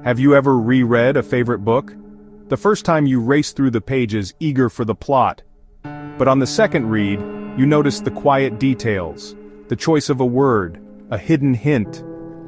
Have you ever reread a favorite book? The first time you race through the pages eager for the plot. But on the second read, you notice the quiet details, the choice of a word, a hidden hint.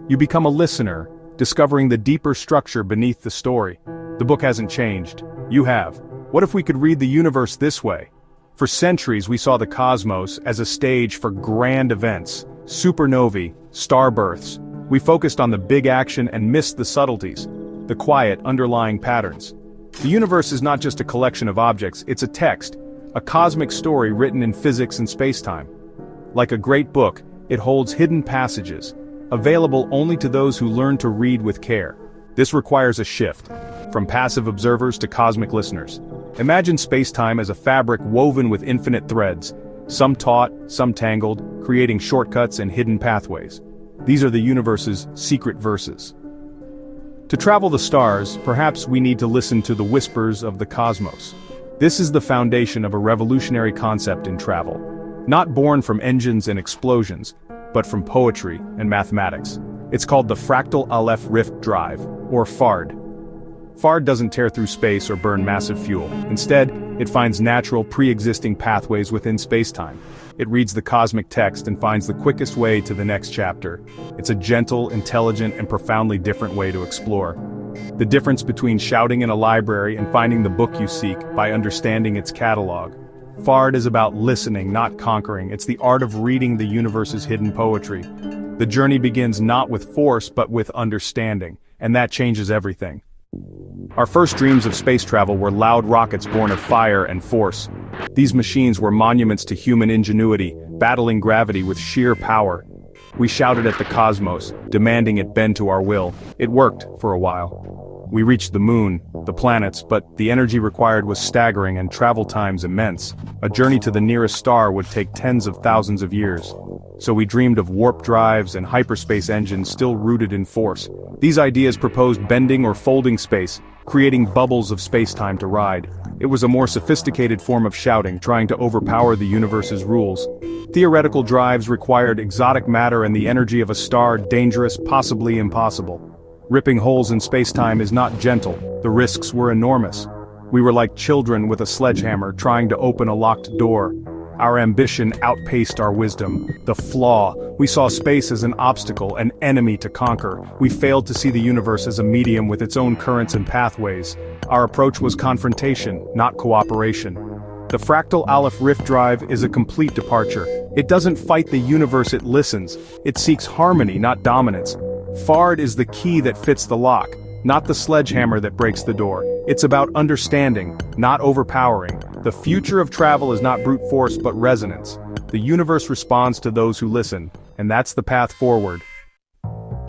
You become a listener, discovering the deeper structure beneath the story. The book hasn't changed. You have. What if we could read the universe this way? For centuries we saw the cosmos as a stage for grand events, supernovae, starbirths. We focused on the big action and missed the subtleties, the quiet underlying patterns. The universe is not just a collection of objects, it's a text, a cosmic story written in physics and space-time. Like a great book, it holds hidden passages, available only to those who learn to read with care. This requires a shift, from passive observers to cosmic listeners. Imagine space-time as a fabric woven with infinite threads, some taut, some tangled, creating shortcuts and hidden pathways. These are the universe's secret verses. To travel the stars, perhaps we need to listen to the whispers of the cosmos. This is the foundation of a revolutionary concept in travel. Not born from engines and explosions, but from poetry and mathematics. It's called the Fractal Aleph Rift Drive, or FARD. FARD doesn't tear through space or burn massive fuel. Instead, it finds natural, pre-existing pathways within space-time. It reads the cosmic text and finds the quickest way to the next chapter. It's a gentle, intelligent, and profoundly different way to explore. The difference between shouting in a library and finding the book you seek by understanding its catalog. FARD is about listening, not conquering. It's the art of reading the universe's hidden poetry. The journey begins not with force but with understanding, and that changes everything. Our first dreams of space travel were loud rockets born of fire and force. These machines were monuments to human ingenuity, battling gravity with sheer power. We shouted at the cosmos, demanding it bend to our will. It worked for a while. We reached the moon, the planets, but the energy required was staggering and travel times immense. A journey to the nearest star would take tens of thousands of years. So we dreamed of warp drives and hyperspace engines still rooted in force. These ideas proposed bending or folding space, creating bubbles of space-time to ride. It was a more sophisticated form of shouting, trying to overpower the universe's rules. Theoretical drives required exotic matter and the energy of a star, dangerous, possibly impossible. Ripping holes in space-time is not gentle. The risks were enormous. We were like children with a sledgehammer trying to open a locked door. Our ambition outpaced our wisdom. The flaw: we saw space as an obstacle, an enemy to conquer. We failed to see the universe as a medium with its own currents and pathways. Our approach was confrontation, not cooperation. The Fractal Aleph Rift Drive is a complete departure. It doesn't fight the universe, it listens. It seeks harmony, not dominance. FARD is the key that fits the lock, not the sledgehammer that breaks the door. It's about understanding, not overpowering. The future of travel is not brute force but resonance. The universe responds to those who listen, and that's the path forward.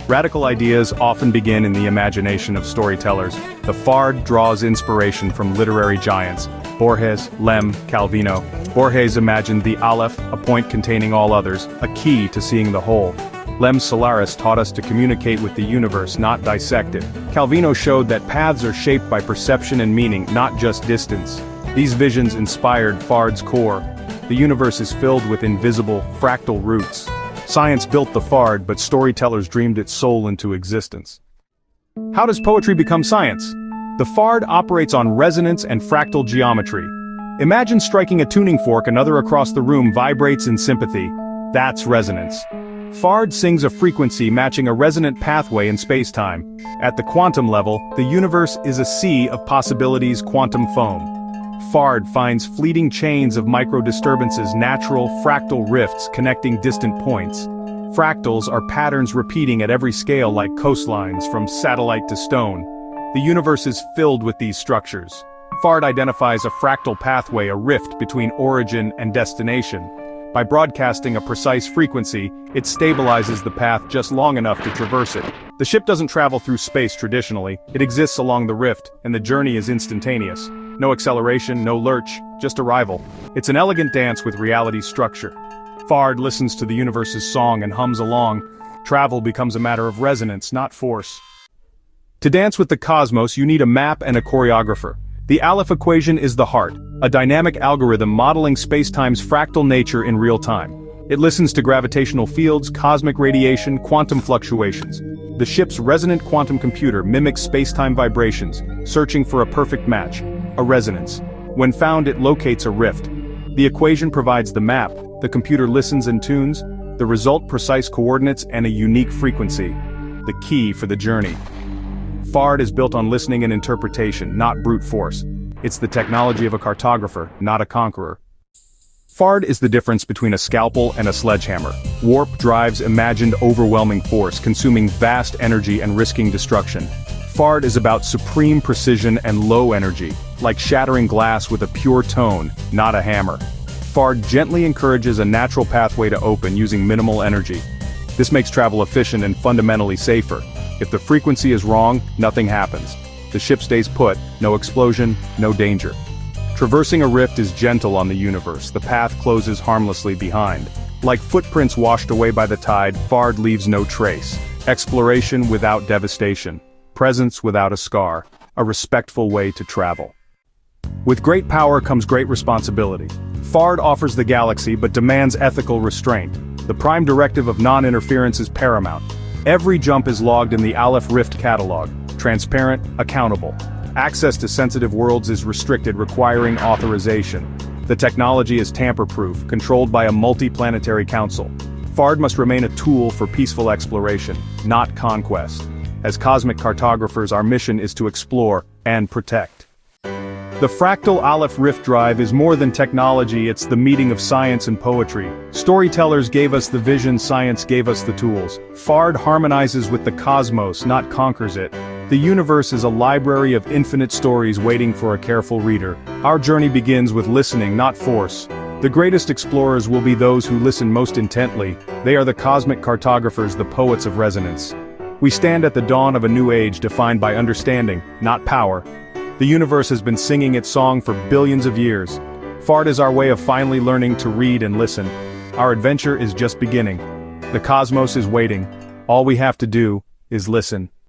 Radical ideas often begin in the imagination of storytellers. The FARD draws inspiration from literary giants: Borges, Lem, Calvino. Borges imagined the Aleph, a point containing all others, a key to seeing the whole. Lem's Solaris taught us to communicate with the universe, not dissect it. Calvino showed that paths are shaped by perception and meaning, not just distance. These visions inspired FARD's core. The universe is filled with invisible, fractal roots. Science built the FARD, but storytellers dreamed its soul into existence. How does poetry become science? The FARD operates on resonance and fractal geometry. Imagine striking a tuning fork, another across the room vibrates in sympathy. That's resonance. FARD sings a frequency matching a resonant pathway in space-time. At the quantum level, the universe is a sea of possibilities, quantum foam. FARD finds fleeting chains of micro-disturbances, natural fractal rifts connecting distant points. Fractals are patterns repeating at every scale like coastlines from satellite to stone. The universe is filled with these structures. FARD identifies a fractal pathway, a rift between origin and destination. By broadcasting a precise frequency, it stabilizes the path just long enough to traverse it. The ship doesn't travel through space traditionally, it exists along the rift, and the journey is instantaneous. No acceleration, no lurch, just arrival. It's an elegant dance with reality's structure. FARD listens to the universe's song and hums along. Travel becomes a matter of resonance, not force. To dance with the cosmos, you need a map and a choreographer. The Aleph equation is the heart, a dynamic algorithm modeling spacetime's fractal nature in real time. It listens to gravitational fields, cosmic radiation, quantum fluctuations. The ship's resonant quantum computer mimics space-time vibrations, searching for a perfect match, a resonance. When found, it locates a rift. The equation provides the map, the computer listens and tunes, the result precise coordinates and a unique frequency. The key for the journey. FARD is built on listening and interpretation, not brute force. It's the technology of a cartographer, not a conqueror. FARD is the difference between a scalpel and a sledgehammer. Warp drives imagined overwhelming force, consuming vast energy and risking destruction. FARD is about supreme precision and low energy, like shattering glass with a pure tone, not a hammer. FARD gently encourages a natural pathway to open using minimal energy. This makes travel efficient and fundamentally safer. If the frequency is wrong, nothing happens. The ship stays put, no explosion, no danger. Traversing a rift is gentle on the universe, the path closes harmlessly behind. Like footprints washed away by the tide, FARD leaves no trace. Exploration without devastation. Presence without a scar. A respectful way to travel. With great power comes great responsibility. FARD offers the galaxy but demands ethical restraint. The prime directive of non-interference is paramount. Every jump is logged in the Aleph Rift catalog. Transparent, accountable. Access to sensitive worlds is restricted, requiring authorization. The technology is tamper-proof, controlled by a multi-planetary council. FARD must remain a tool for peaceful exploration, not conquest. As cosmic cartographers, our mission is to explore and protect. The Fractal Aleph Rift Drive is more than technology, it's the meeting of science and poetry. Storytellers gave us the vision, science gave us the tools. FARD harmonizes with the cosmos, not conquers it. The universe is a library of infinite stories waiting for a careful reader. Our journey begins with listening, not force. The greatest explorers will be those who listen most intently. They are the cosmic cartographers, the poets of resonance. We stand at the dawn of a new age defined by understanding, not power. The universe has been singing its song for billions of years. FARD is our way of finally learning to read and listen. Our adventure is just beginning. The cosmos is waiting. All we have to do is listen.